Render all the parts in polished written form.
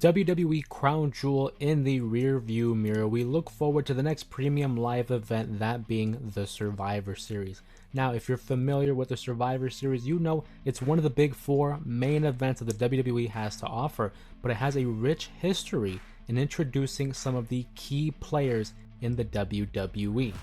WWE crown jewel in the rear view mirror, we look forward to the next premium live event, that being the Survivor Series. Now, if you're familiar with the Survivor Series, you know it's one of the big four main events that the WWE has to offer, but it has a rich history in introducing some of the key players in the WWE.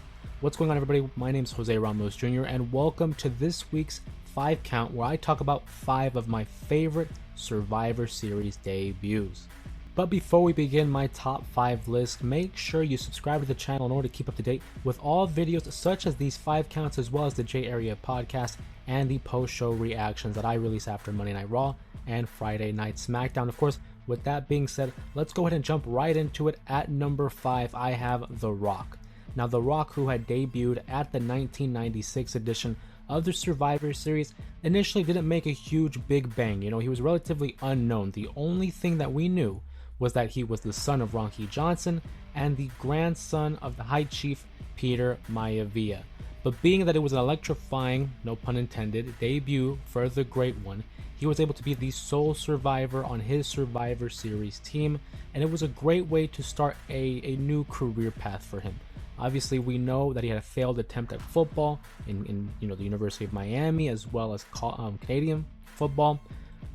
What's going on, everybody? My name is Jose Ramos Jr. and welcome to this week's 5 Count, where I talk about 5 of my favorite Survivor Series debuts. But before we begin my top 5 list, make sure you subscribe to the channel in order to keep up to date with all videos such as these 5 counts, as well as the J Area podcast and the post-show reactions that I release after Monday Night Raw and Friday Night SmackDown. Of course, with that being said, let's go ahead and jump right into it. At number 5, I have The Rock. Now, The Rock, who had debuted at the 1996 edition of the Survivor Series, initially didn't make a huge big bang. You know, he was relatively unknown. The only thing that we knew was that he was the son of Rocky Johnson and the grandson of the High Chief Peter Maivia. But being that it was an electrifying, no pun intended, debut for the Great One, he was able to be the sole survivor on his Survivor Series team, and it was a great way to start a new career path for him. Obviously, we know that he had a failed attempt at football in the University of Miami, as well as Canadian football.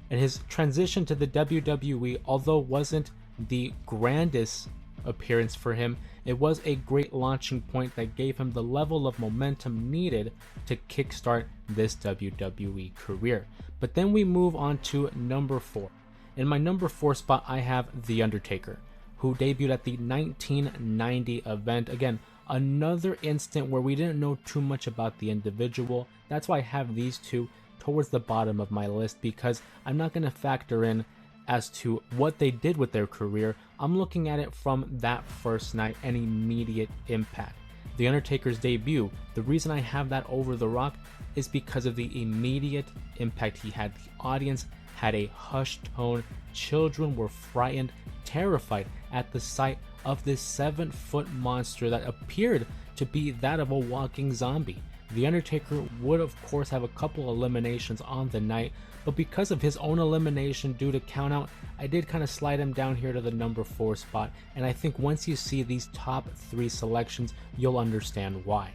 And his transition to the WWE, although wasn't the grandest appearance for him, it was a great launching point that gave him the level of momentum needed to kickstart this WWE career. But then we move on to number 4. In my number 4 spot, I have The Undertaker, who debuted at the 1990 event. Again, another instant where we didn't know too much about the individual. That's why I have these two towards the bottom of my list, because I'm not going to factor in as to what they did with their career. I'm looking at it from that first night and immediate impact. The Undertaker's debut, the reason I have that over The Rock is because of the immediate impact he had. The audience had a hushed tone. Children were frightened, terrified at the sight of this 7-foot monster that appeared to be that of a walking zombie. The Undertaker would of course have a couple eliminations on the night, but because of his own elimination due to countout, I did kind of slide him down here to the number 4 spot, and I think once you see these top 3 selections, you'll understand why.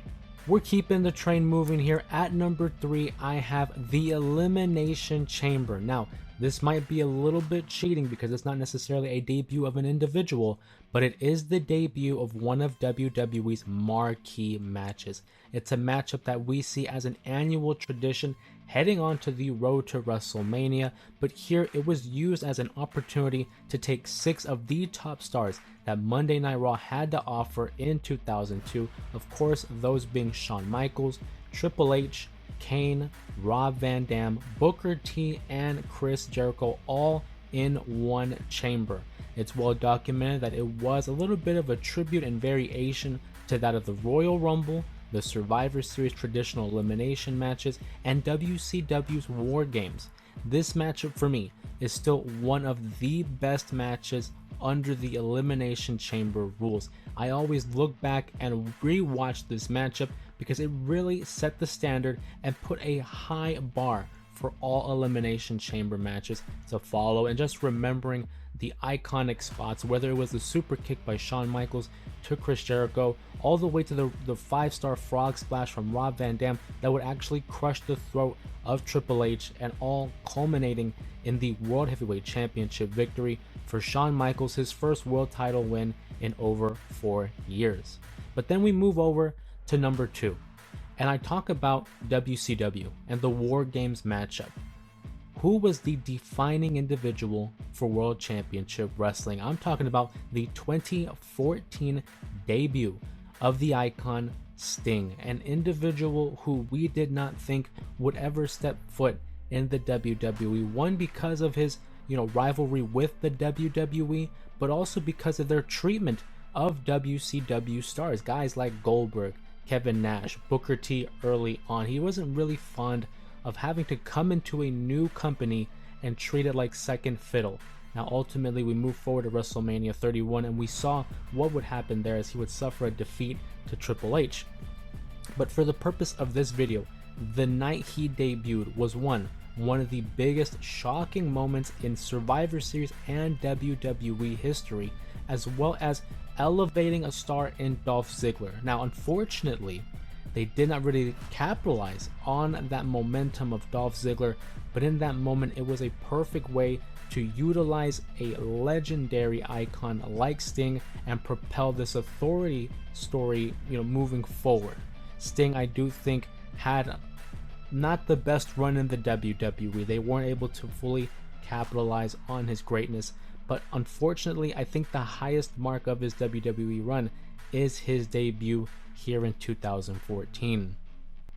We're keeping the train moving here. At number 3, I have the Elimination Chamber. Now, this might be a little bit cheating because it's not necessarily a debut of an individual, but it is the debut of one of WWE's marquee matches. It's a matchup that we see as an annual tradition heading on to the road to WrestleMania, but here it was used as an opportunity to take 6 of the top stars that Monday Night Raw had to offer in 2002. Of course, those being Shawn Michaels, Triple H, Kane, Rob Van Dam, Booker T, and Chris Jericho, all in one chamber. It's well documented that it was a little bit of a tribute and variation to that of the Royal Rumble, the Survivor Series traditional elimination matches, and WCW's War Games. This matchup for me is still one of the best matches under the Elimination Chamber rules. I always look back and rewatch this matchup because it really set the standard and put a high bar for all Elimination Chamber matches to follow. And just remembering the iconic spots, whether it was the super kick by Shawn Michaels to Chris Jericho, all the way to the 5-star frog splash from Rob Van Dam that would actually crush the throat of Triple H, and all culminating in the World Heavyweight Championship victory for Shawn Michaels, his first world title win in over 4 years. But then we move over to number 2, and I talk about WCW and the War Games matchup. Who was the defining individual for World Championship Wrestling? I'm talking about the 2014 debut of the icon Sting, an individual who we did not think would ever step foot in the WWE. One, because of his rivalry with the WWE, but also because of their treatment of WCW stars, guys like Goldberg, Kevin Nash, Booker T early on. He wasn't really fond of having to come into a new company and treat it like second fiddle. Now, ultimately, we moved forward to WrestleMania 31, and we saw what would happen there as he would suffer a defeat to Triple H. But for the purpose of this video, the night he debuted was one one of the biggest shocking moments in Survivor Series and WWE history, as well as elevating a star in Dolph Ziggler. Now, unfortunately, they did not really capitalize on that momentum of Dolph Ziggler, but in that moment, it was a perfect way to utilize a legendary icon like Sting and propel this authority story, moving forward. Sting, I do think, had not the best run in the WWE. They weren't able to fully capitalize on his greatness, but unfortunately, I think the highest mark of his WWE run is his debut here in 2014.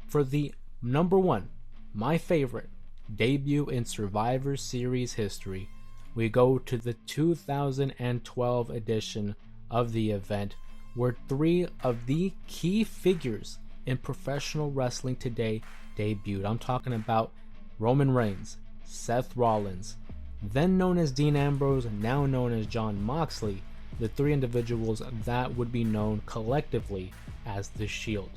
For the number one, my favorite debut in Survivor Series history, we go to the 2012 edition of the event, where three of the key figures in professional wrestling today debuted. I'm talking about Roman Reigns, Seth Rollins, then known as Dean Ambrose, now known as Jon Moxley, the three individuals that would be known collectively as The Shield.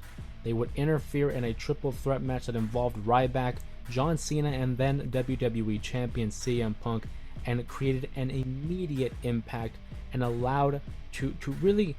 They would interfere in a triple threat match that involved Ryback, John Cena, and then WWE Champion CM Punk, and it created an immediate impact and allowed to really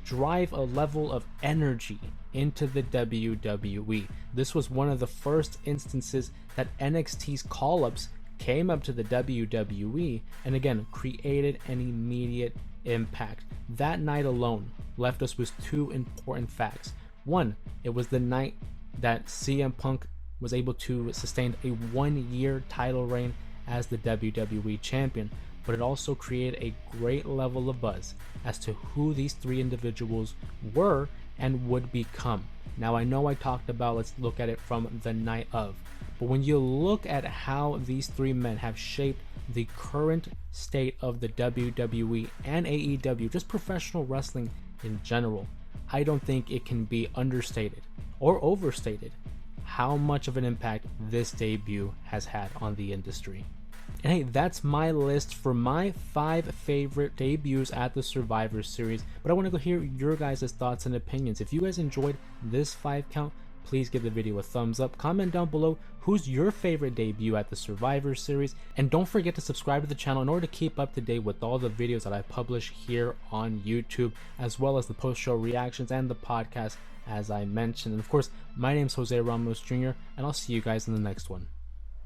drive a level of energy into the WWE. This was one of the first instances that NXT's call-ups came up to the WWE and again created an immediate impact. That night alone left us with two important facts. One, it was the night that CM Punk was able to sustain a 1-year title reign as the WWE champion, but it also created a great level of buzz as to who these three individuals were and would become. Now, I know I talked about let's look at it from the night of, but when you look at how these three men have shaped the current state of the WWE and AEW, just professional wrestling in general, I don't think it can be understated or overstated how much of an impact this debut has had on the industry. And hey, that's my list for my 5 favorite debuts at the Survivor Series, but I want to go hear your guys' thoughts and opinions. If you guys enjoyed this 5 count, please give the video a thumbs up. Comment down below who's your favorite debut at the Survivor Series, and don't forget to subscribe to the channel in order to keep up to date with all the videos that I publish here on YouTube, as well as the post-show reactions and the podcast as I mentioned. And of course, my name's Jose Ramos Jr., and I'll see you guys in the next one.